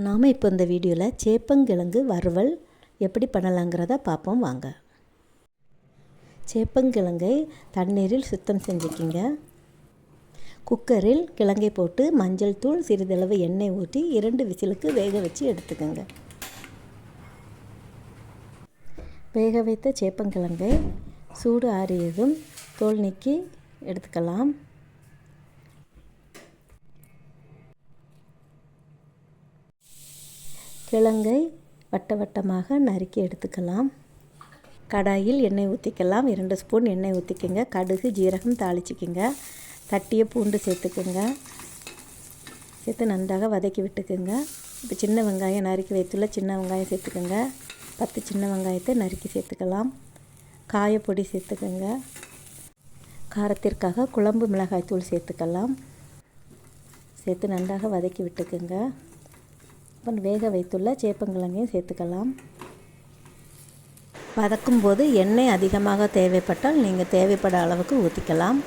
நாம் இப்போ இந்த வீடியோவில் சேப்பங்கிழங்கு வறுவல் எப்படி பண்ணலாங்கிறத பார்ப்போம் வாங்க. சேப்பங்கிழங்கை தண்ணீரில் சுத்தம் செஞ்சுக்கிங்க. குக்கரில் கிழங்கை போட்டு மஞ்சள் தூள் சிறிதளவு எண்ணெய் ஊற்றி 2 விசிலுக்கு வேக வச்சு எடுத்துக்கோங்க. வேக வைத்த சேப்பங்கிழங்கை சூடு ஆறியதும் தோல் நீக்கி எடுத்துக்கலாம். கிழங்கை வட்ட வட்டமாக நறுக்கி எடுத்துக்கலாம். கடாயில் எண்ணெய் ஊற்றிக்கலாம். 2 ஸ்பூன் எண்ணெய் ஊற்றிக்கோங்க. கடுகு ஜீரகம் தாளிச்சிக்கோங்க. தட்டிய பூண்டு சேர்த்துக்கோங்க. சேர்த்து நன்றாக வதக்கி விட்டுக்குங்க. இப்போ சின்ன வெங்காயம் நறுக்கி வைத்துள்ள சின்ன வெங்காயம் சேர்த்துக்கோங்க. 10 சின்ன வெங்காயத்தை நறுக்கி சேர்த்துக்கலாம். காயப்பொடி சேர்த்துக்கோங்க. காரத்திற்காக குழம்பு மிளகாய் தூள் சேர்த்துக்கலாம். சேர்த்து நன்றாக வதக்கி விட்டுக்குங்க. இப்போ வேக வைத்துள்ள சேப்பங்கிழங்கையும் சேர்த்துக்கலாம். வதக்கும் போது எண்ணெய் அதிகமாக தேவைப்பட்டால் நீங்கள் தேவைப்பட அளவுக்கு ஊற்றிக்கலாம்.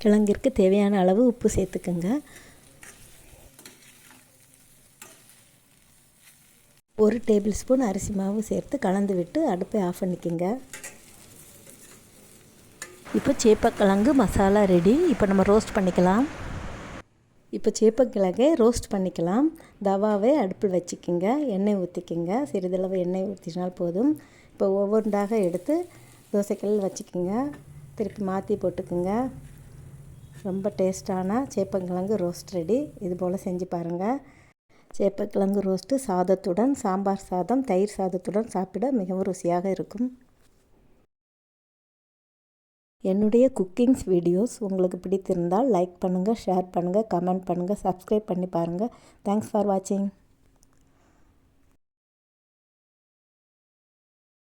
கிழங்கிற்கு தேவையான அளவு உப்பு சேர்த்துக்குங்க. 1 டேபிள் ஸ்பூன் அரிசி மாவு சேர்த்து கலந்து விட்டு அடுப்பை ஆஃப் பண்ணிக்கோங்க. இப்போ சேப்பக்கிழங்கு மசாலா ரெடி. இப்போ நம்ம ரோஸ்ட் பண்ணிக்கலாம். இப்போ சேப்பக்கிழங்கை ரோஸ்ட் பண்ணிக்கலாம். தவாவை அடுப்பில் வச்சுக்கிங்க. எண்ணெய் ஊற்றிக்கிங்க. சிறிதளவு எண்ணெய் ஊற்றினால் போதும். இப்போ ஒவ்வொன்றாக எடுத்து தோசைக்கல்லில் வச்சுக்கிங்க. திருப்பி மாற்றி போட்டுக்குங்க. ரொம்ப டேஸ்டான சேப்பங்கிழங்கு ரோஸ்ட் ரெடி. இது போல் செஞ்சு பாருங்கள். சேப்பக்கிழங்கு ரோஸ்ட்டு சாதத்துடன், சாம்பார் சாதம், தயிர் சாதத்துடன் சாப்பிட மிகவும் ருசியாக இருக்கும். என்னுடைய குக்கிங்ஸ் வீடியோஸ் உங்களுக்கு பிடித்திருந்தால் லைக் பண்ணுங்கள், ஷேர் பண்ணுங்கள், கமெண்ட் பண்ணுங்கள், சப்ஸ்கிரைப் பண்ணி பாருங்கள். தேங்க்ஸ் ஃபார் வாட்சிங்.